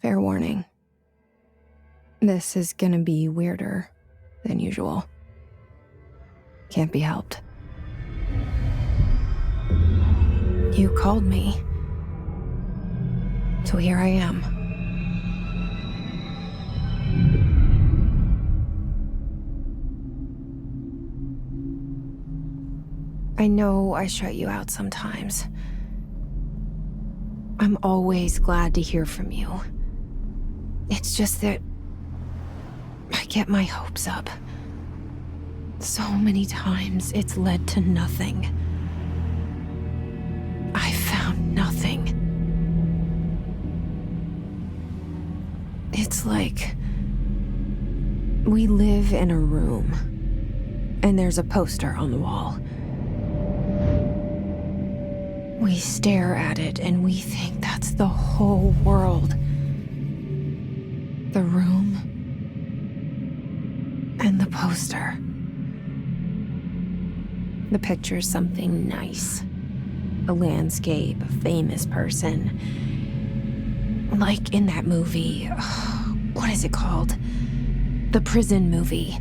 Fair warning. This is gonna be weirder than usual. Can't be helped. You called me. So here I am. I know I shut you out sometimes. I'm always glad to hear from you. It's just that I get my hopes up. So many times it's led to nothing. I found nothing. It's like we live in a room and there's a poster on the wall. We stare at it and we think that's the whole world. The room and the poster. The picture's something nice. A landscape, a famous person. Like in that movie, what is it called? The prison movie.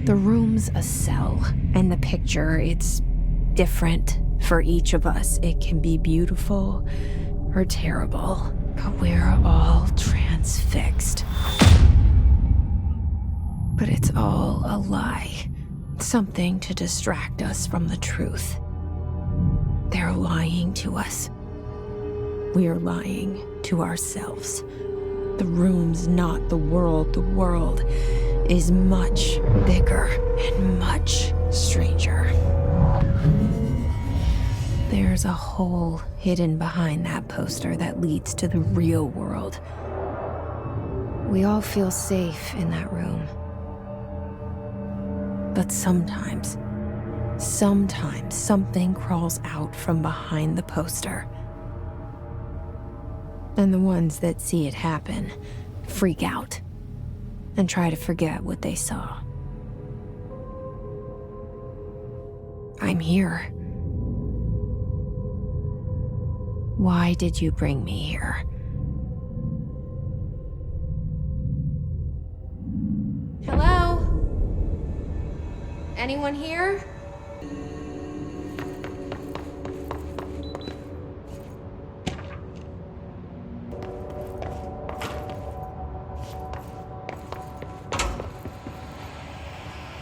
The room's a cell, and the picture, it's different for each of us. It can be beautiful or terrible, but we're all transfixed. But it's all a lie. Something to distract us from the truth. They're lying to us. We're lying to ourselves. The room's not the world. The world is much bigger and much stranger. There's a hole hidden behind that poster that leads to the real world. We all feel safe in that room. But sometimes something crawls out from behind the poster. And the ones that see it happen freak out and try to forget what they saw. I'm here. Why did you bring me here? Hello? Anyone here?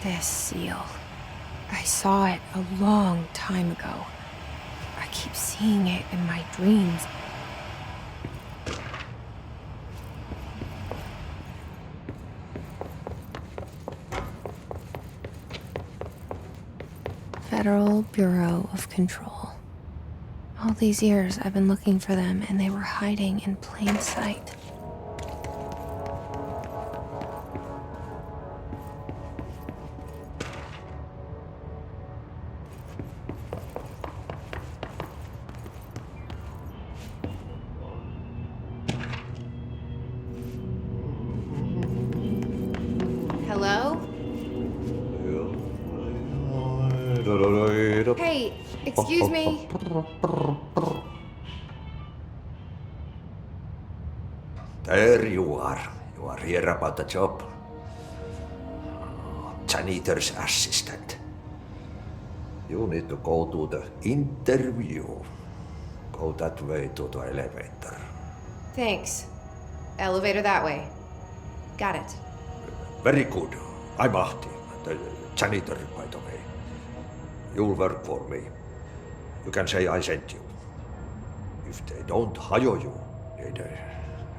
This seal. I saw it a long time ago. I keep seeing it in my dreams. Federal Bureau of Control. All these years I've been looking for them and they were hiding in plain sight. Hello? Hey, excuse me. There you are. You are here about the job. Janitor's assistant. You need to go to the interview. Go that way to the elevator. Thanks. Elevator that way. Got it. Very good. I'm Ahti, the janitor, by the way. You'll work for me. You can say I sent you. If they don't hire you, then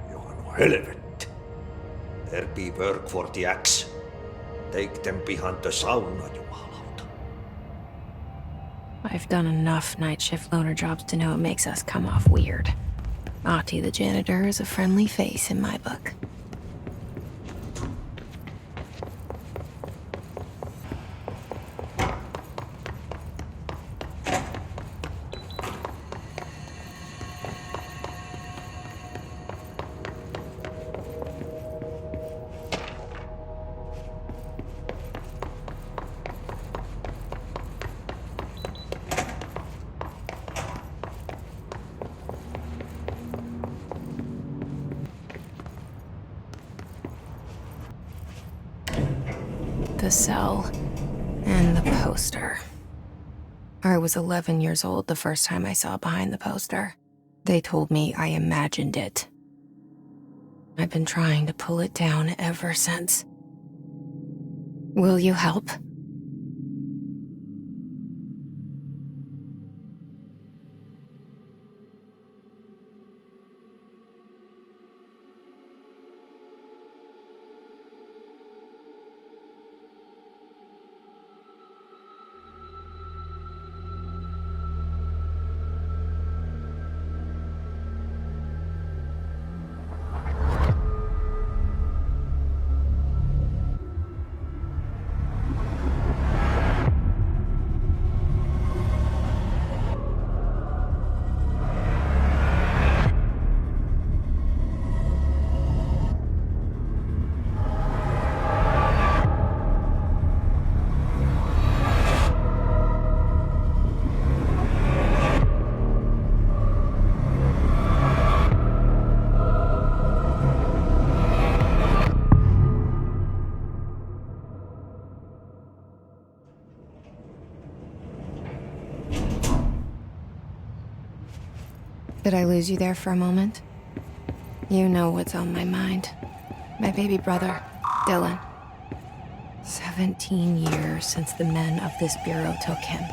you are no helvet. There be work for the axe. Take them behind the sauna, jumalauta. I've done enough night shift loner jobs to know it makes us come off weird. Ahti the janitor is a friendly face in my book. the cell and the poster. I was 11 years old the first time I saw behind the poster. They told me I imagined it. I've been trying to pull it down ever since. Will you help? Did I lose you there for a moment? You know what's on my mind. My baby brother, Dylan. 17 years since the men of this bureau took him.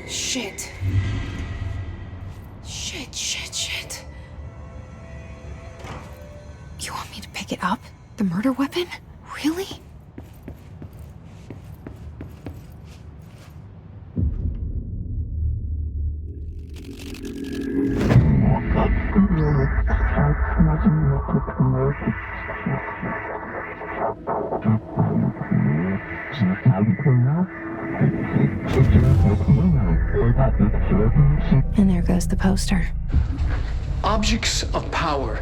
Shit. Shit. You want me to pick it up? The murder weapon? Really? And there goes the poster. Objects of power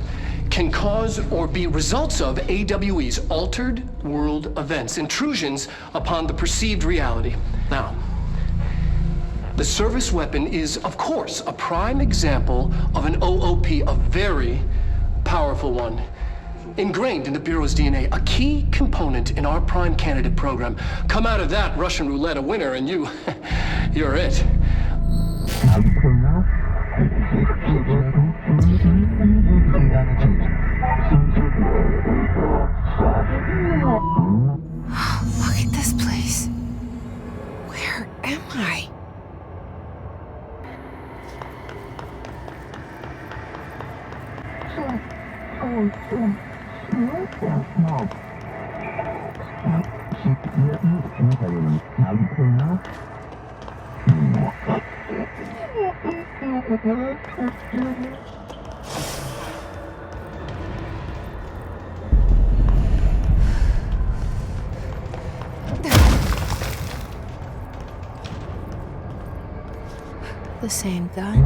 can cause or be results of AWE's altered world events, intrusions upon the perceived reality. Now, the service weapon is, of course, a prime example of an OOP, a very powerful one. Ingrained in the Bureau's DNA, a key component in our prime candidate program. Come out of that Russian roulette a winner and you're it. Look at this place. Where am I? The same gun.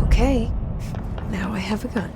Okay, now I have a gun.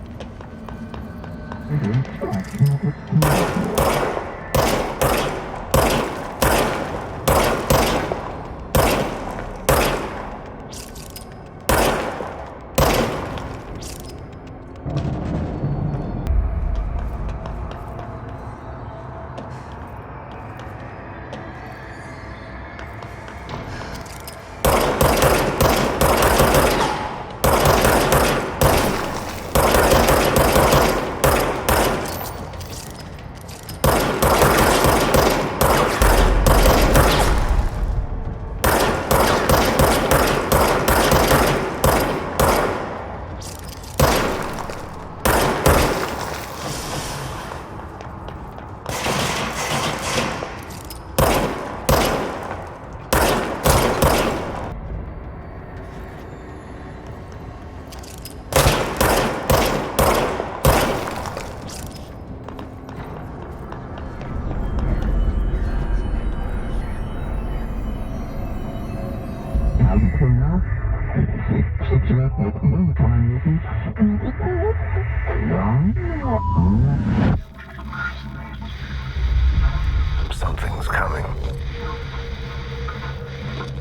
Something's coming.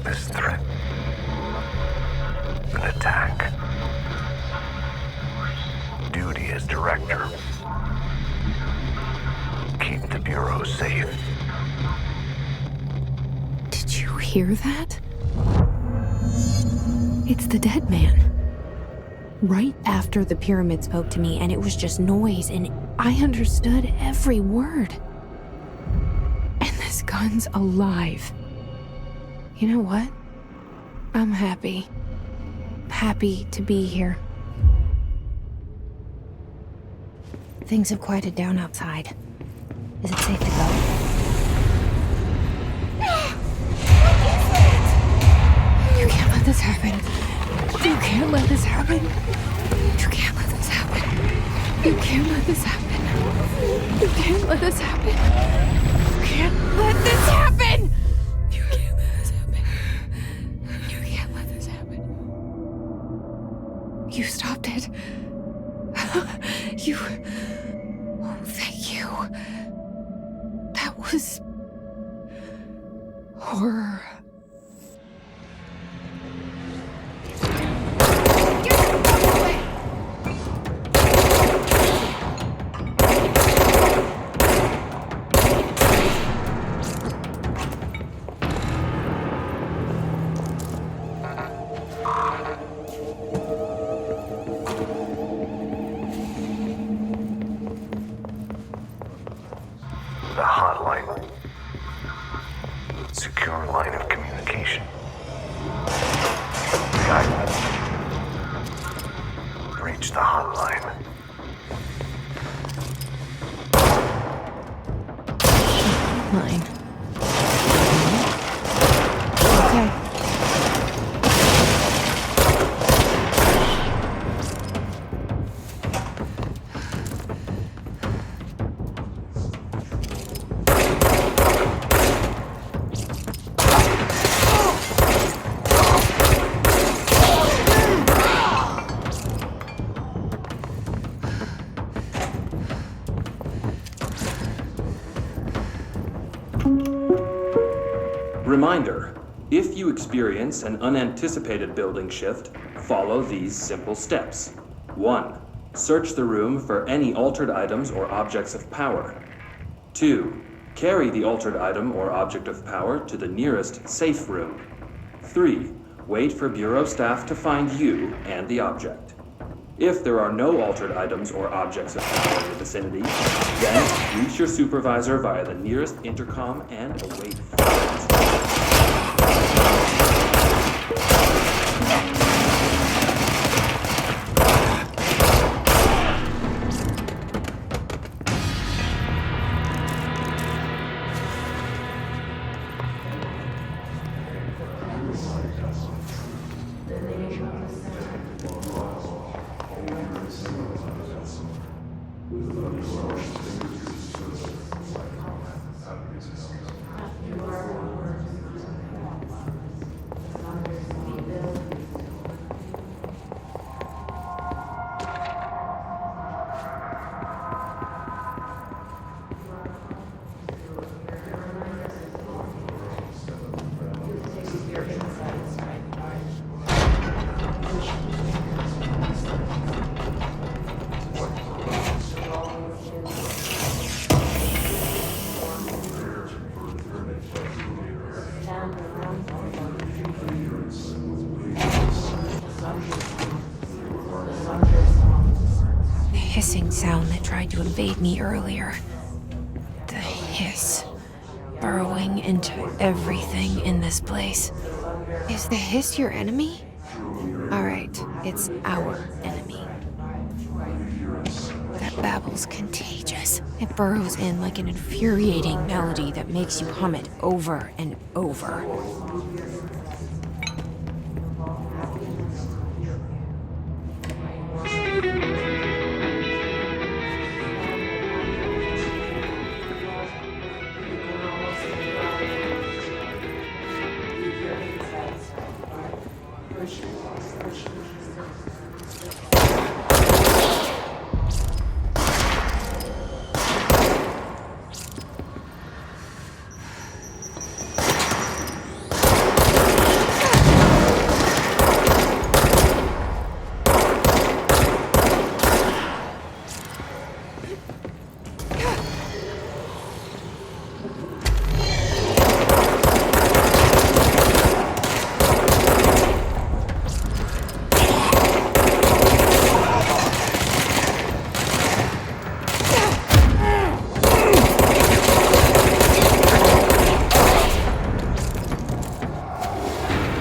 This threat. An attack. Duty as director. Keep the Bureau safe. Did you hear that? It's the dead man. Right after the pyramid spoke to me, and it was just noise, and I understood every word. And this gun's alive. You know what? I'm happy. Happy to be here. Things have quieted down outside. Is it safe to go? You can't let this happen. You can't let this happen. You can't let this happen. You can't let this happen. You can't let this happen. You can't let this happen. You can't let this happen. You can't let this happen. You stopped it. You... Oh, thank you. That was... horror. The hotline. Secure line of communication. Guidance. Reach the hotline. Mine. Okay. Reminder, if you experience an unanticipated building shift, follow these simple steps. 1. Search the room for any altered items or objects of power. 2. Carry the altered item or object of power to the nearest safe room. 3. Wait for Bureau staff to find you and the object. If there are no altered items or objects of power in the vicinity, then reach your supervisor via the nearest intercom and await flight. Hissing sound that tried to invade me earlier. The hiss, burrowing into everything in this place. Is the hiss your enemy? Alright, it's our enemy. That babble's contagious. It burrows in like an infuriating melody that makes you hum it over and over.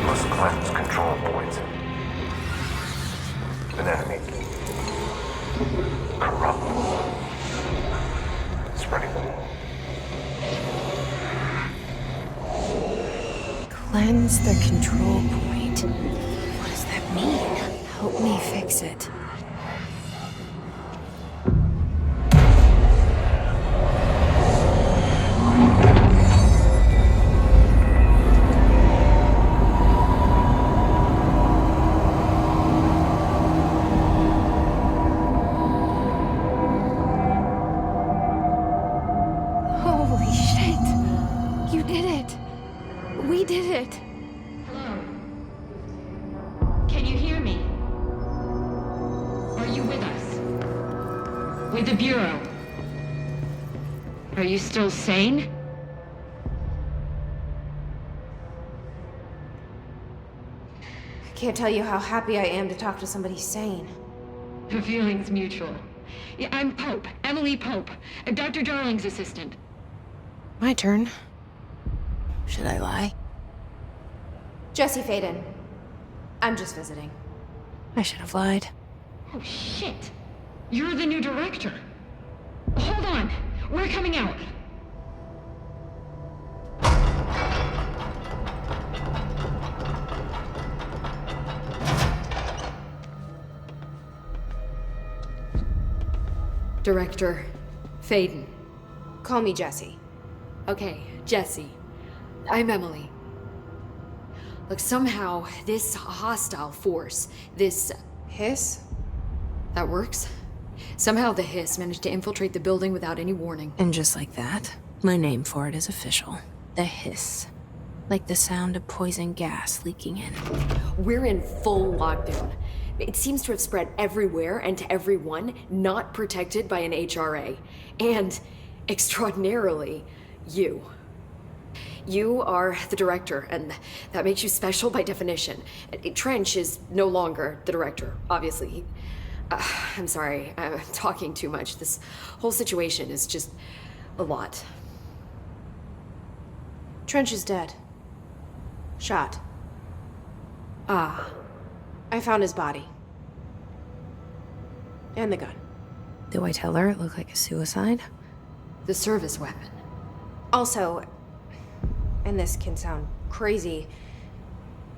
Must cleanse control points. An enemy. Corrupt. Spreading. Cleanse the control point. What does that mean? Help me fix it. Holy shit! You did it! We did it! Hello? Can you hear me? Are you with us? With the Bureau? Are you still sane? I can't tell you how happy I am to talk to somebody sane. The feeling's mutual. Yeah, I'm Pope, Emily Pope, Dr. Darling's assistant. My turn. Should I lie? Jesse Faden. I'm just visiting. I should have lied. Oh, shit. You're the new director. Hold on. We're coming out. Director Faden. Call me Jesse. Okay, Jesse. I'm Emily. Look, somehow this hostile force, this... Hiss? that works? Somehow the hiss managed to infiltrate the building without any warning. And just like that, my name for it is official. The hiss. Like the sound of poison gas leaking in. We're in full lockdown. It seems to have spread everywhere and to everyone not protected by an HRA. And, extraordinarily, you. You are the director, and that makes you special by definition. Trench is no longer the director, obviously. I'm sorry, I'm talking too much. This whole situation is just a lot. Trench is dead. Shot. Ah, I found his body. And the gun. Do I tell her it looked like a suicide? the service weapon. Also, and this can sound crazy,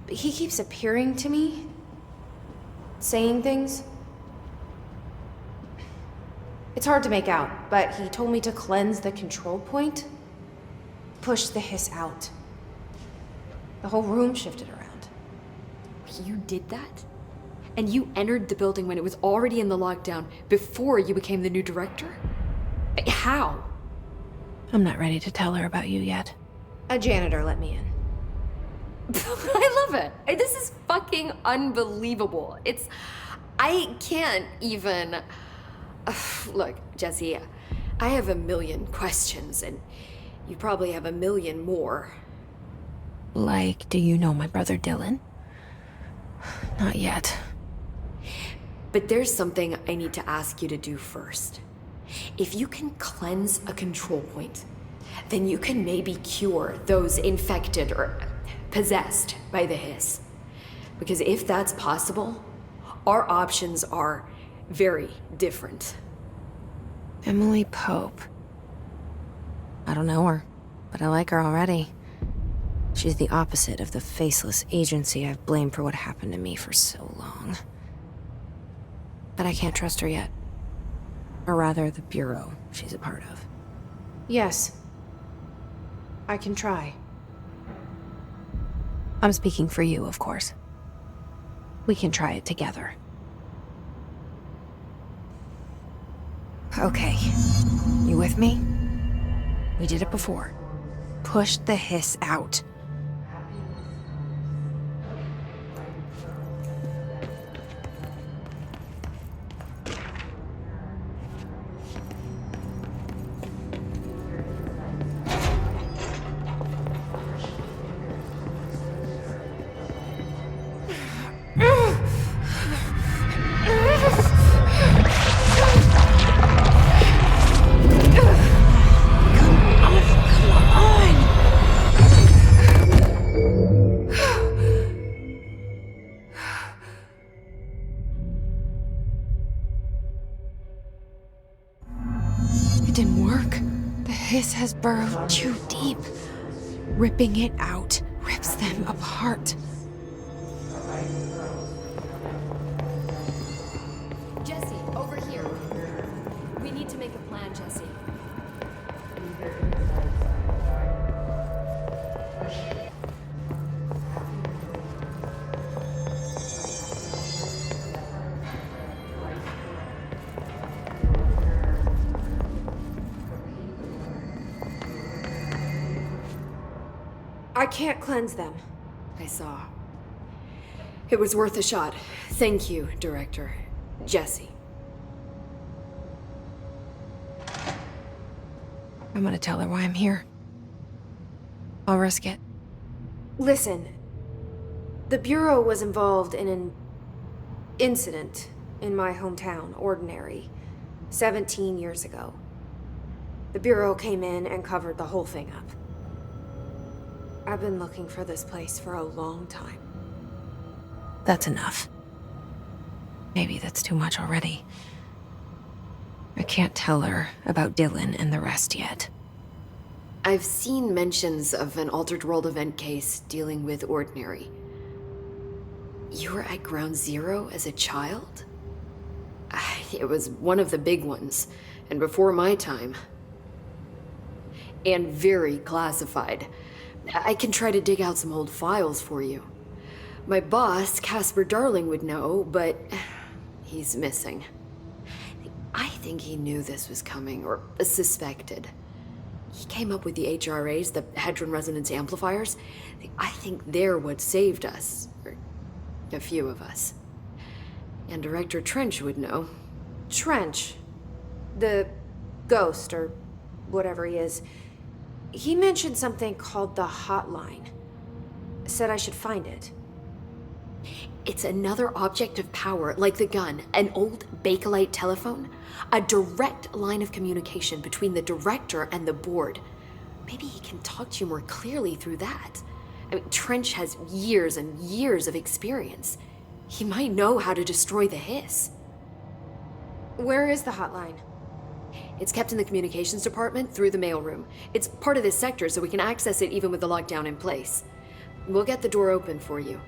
but he keeps appearing to me, saying things. It's hard to make out, but he told me to cleanse the control point, push the hiss out. The whole room shifted around. You did that? And you entered the building when it was already in the lockdown before you became the new director? How? I'm not ready to tell her about you yet. A janitor let me in. I love it. This is fucking unbelievable. I can't even... Look, Jesse, I have a million questions, and you probably have a million more. Like, do you know my brother Dylan? Not yet. But there's something I need to ask you to do first. If you can cleanse a control point, then you can maybe cure those infected or possessed by the hiss. Because if that's possible, our options are very different. Emily Pope. I don't know her, but I like her already. She's the opposite of the faceless agency I've blamed for what happened to me for so long. But I can't trust her yet. Or rather, the Bureau she's a part of. Yes. I can try. I'm speaking for you, of course. We can try it together. Okay. You with me? We did it before. Push the hiss out. It didn't work. The hiss has burrowed too deep. Ripping it out rips them apart. Jesse, over here. We need to make a plan, Jesse. I can't cleanse them. I saw. It was worth a shot. Thank you, Director. Jesse. I'm gonna tell her why I'm here. I'll risk it. Listen, the Bureau was involved in an incident in my hometown, Ordinary, 17 years ago. The Bureau came in and covered the whole thing up. I've been looking for this place for a long time. That's enough. Maybe that's too much already. I can't tell her about Dylan and the rest yet. I've seen mentions of an Altered World event case dealing with Ordinary. You were at Ground Zero as a child? It was one of the big ones, and before my time. And very classified. I can try to dig out some old files for you. My boss, Casper Darling, would know, but he's missing. I think he knew this was coming, or suspected. He came up with the HRAs, the Hadron Resonance Amplifiers. I think they're what saved us, or a few of us. And Director Trench would know. Trench, the ghost, or whatever he is, he mentioned something called the Hotline. Said I should find it. It's another object of power, like the gun, an old Bakelite telephone, a direct line of communication between the director and the board. Maybe he can talk to you more clearly through that. I mean, Trench has years and years of experience. He might know how to destroy the hiss. Where is the Hotline? It's kept in the communications department through the mailroom. It's part of this sector, so we can access it even with the lockdown in place. We'll get the door open for you.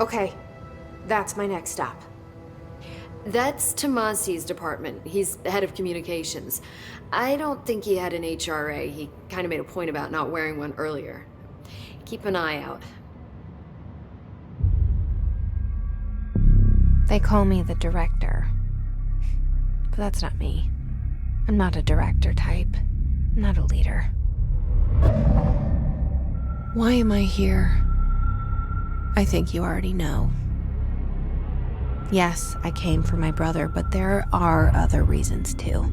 Okay, that's my next stop. That's Tomasi's department. He's the head of communications. I don't think he had an HRA. He kind of made a point about not wearing one earlier. Keep an eye out. They call me the director. But that's not me. I'm not a director type. I'm not a leader. Why am I here? I think you already know. Yes, I came for my brother, but there are other reasons too.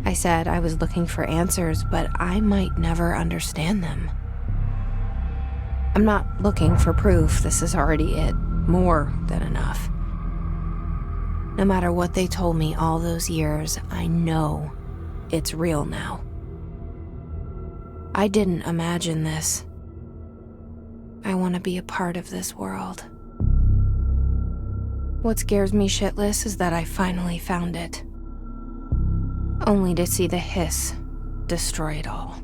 I said I was looking for answers, but I might never understand them. I'm not looking for proof. This is already it. More than enough. No matter what they told me all those years, I know it's real now. I didn't imagine this. I want to be a part of this world. What scares me shitless is that I finally found it. Only to see the hiss destroy it all.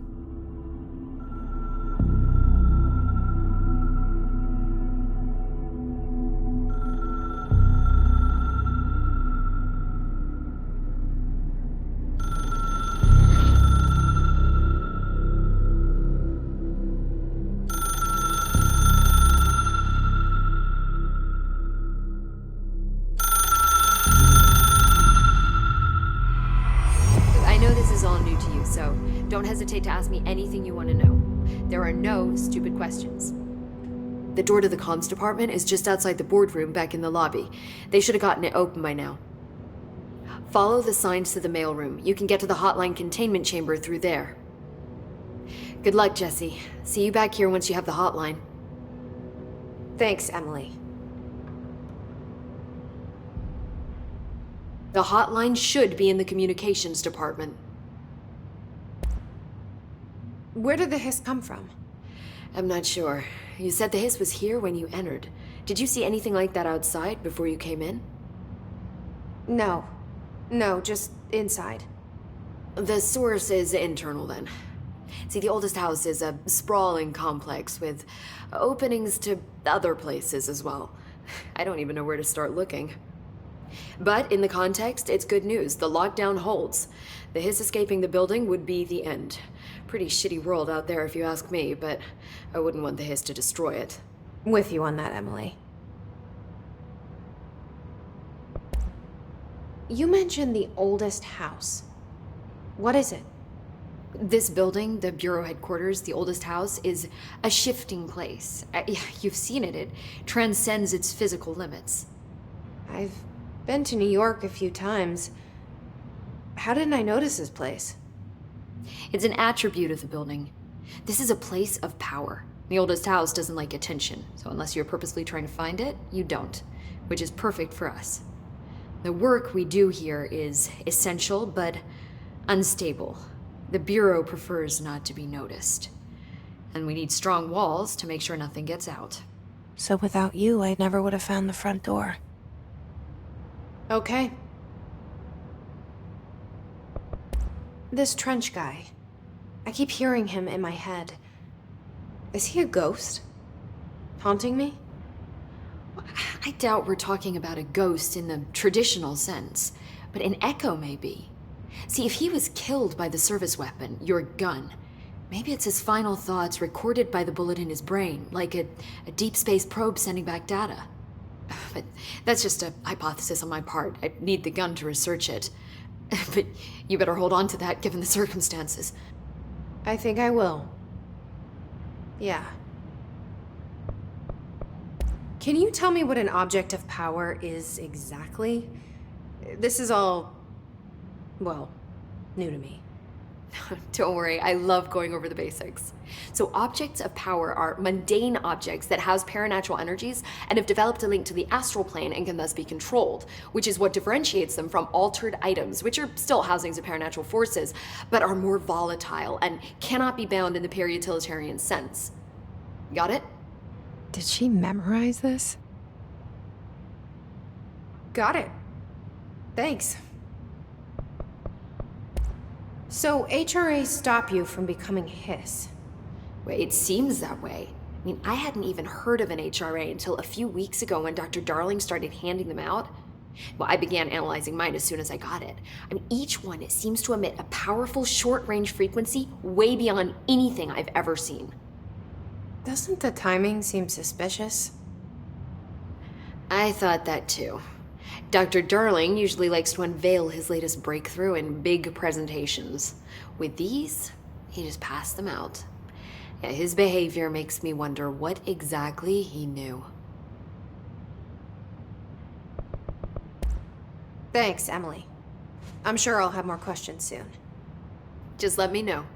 Don't hesitate to ask me anything you want to know. There are no stupid questions. The door to the comms department is just outside the boardroom back in the lobby. They should have gotten it open by now. Follow the signs to the mailroom. You can get to the hotline containment chamber through there. Good luck, Jesse. See you back here once you have the hotline. Thanks, Emily. The hotline should be in the communications department. Where did the hiss come from? I'm not sure. You said the hiss was here when you entered. Did you see anything like that outside before you came in? No. No, just inside. The source is internal then. See, the oldest house is a sprawling complex with openings to other places as well. I don't even know where to start looking. But in the context, it's good news. The lockdown holds. The hiss escaping the building would be the end. Pretty shitty world out there if you ask me, but I wouldn't want the hiss to destroy it. With you on that, Emily. You mentioned the oldest house. What is it? This building, the Bureau headquarters, the oldest house, is a shifting place. You've seen it. It transcends its physical limits. I've been to New York a few times. How didn't I notice this place? It's an attribute of the building. This is a place of power. The oldest house doesn't like attention, so unless you're purposely trying to find it, you don't, which is perfect for us. The work we do here is essential, but unstable. The Bureau prefers not to be noticed. And we need strong walls to make sure nothing gets out. So without you, I never would have found the front door. Okay. This Trench guy. I keep hearing him in my head. Is he a ghost? Haunting me? I doubt we're talking about a ghost in the traditional sense, but an echo maybe. See, if he was killed by the service weapon, your gun, maybe it's his final thoughts recorded by the bullet in his brain, like a deep space probe sending back data. But that's just a hypothesis on my part. I need the gun to research it. But you better hold on to that given the circumstances. I think I will. Yeah. Can you tell me what an object of power is exactly? This is all, well, new to me. Don't worry, I love going over the basics. So objects of power are mundane objects that house paranatural energies and have developed a link to the astral plane and can thus be controlled, which is what differentiates them from altered items, which are still housings of paranatural forces, but are more volatile and cannot be bound in the pure utilitarian sense. Got it? Did she memorize this? Got it. Thanks. So HRA stop you from becoming Hiss? Well, it seems that way. I mean, I hadn't even heard of an HRA until a few weeks ago when Dr. Darling started handing them out. Well, I began analyzing mine as soon as I got it. I mean, each one seems to emit a powerful short-range frequency way beyond anything I've ever seen. Doesn't the timing seem suspicious? I thought that too. Dr. Darling usually likes to unveil his latest breakthrough in big presentations. With these, he just passed them out. Yeah, his behavior makes me wonder what exactly he knew. Thanks, Emily. I'm sure I'll have more questions soon. Just let me know.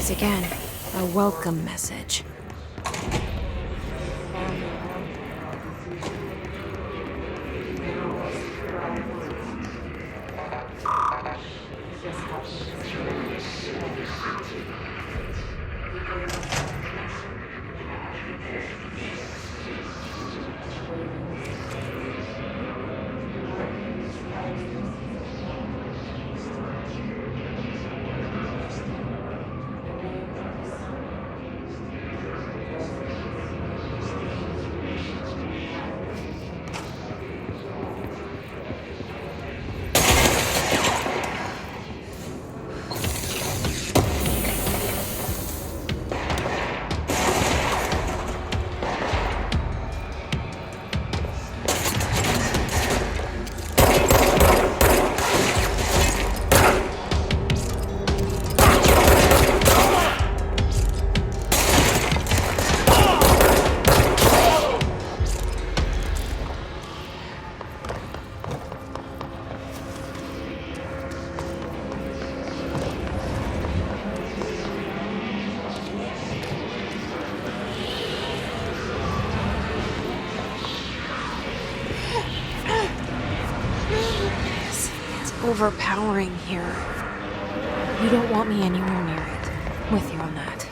Once again, a welcome message. Overpowering here. You don't want me anywhere near it. With you on that.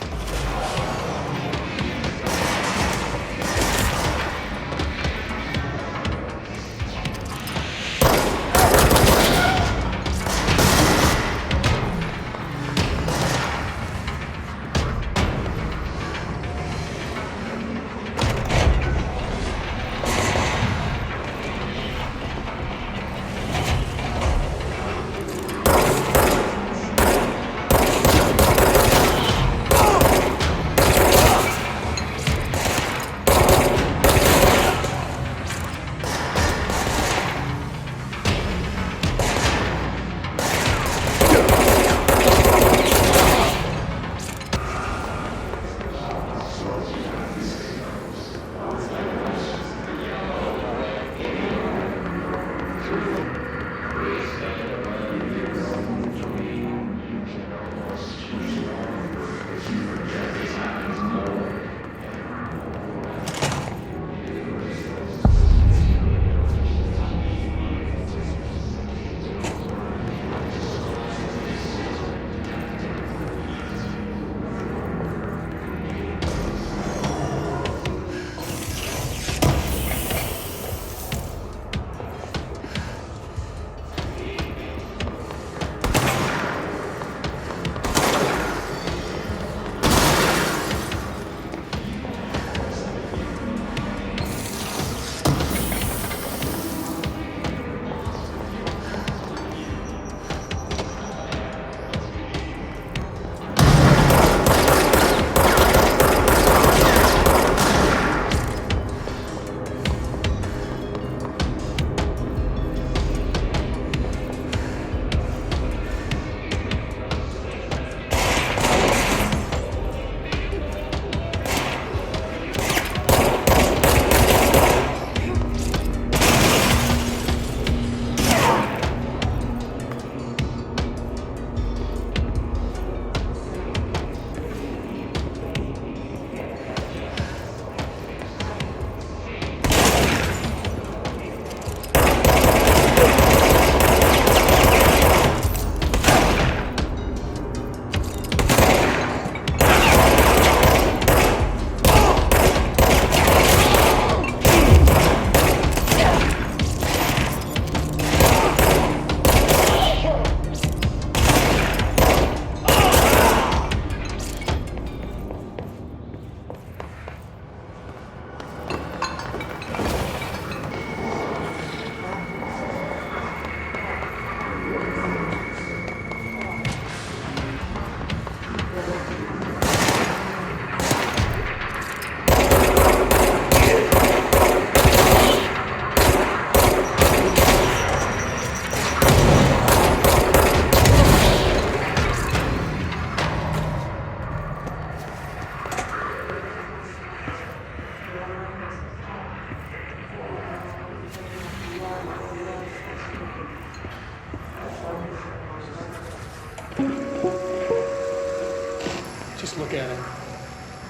Just look at it.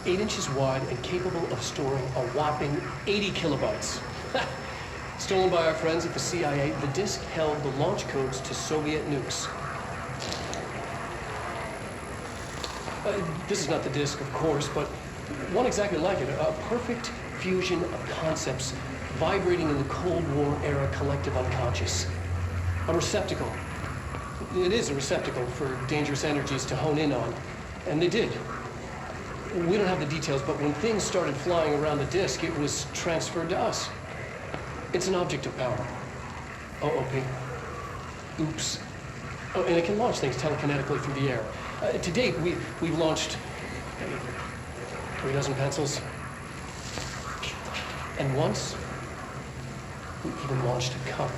8 inches wide and capable of storing a whopping 80 kilobytes. Stolen by our friends at the CIA, the disk held the launch codes to Soviet nukes. This is not the disk, of course, but one exactly like it. A perfect fusion of concepts vibrating in the Cold War era collective unconscious. A receptacle. It is a receptacle for dangerous energies to hone in on. And they did. We don't have the details, but when things started flying around the disk, it was transferred to us. It's an object of power. OOP. Oops. Oh, and it can launch things telekinetically through the air. To date, we've launched 3 dozen pencils. And once, we even launched a cup.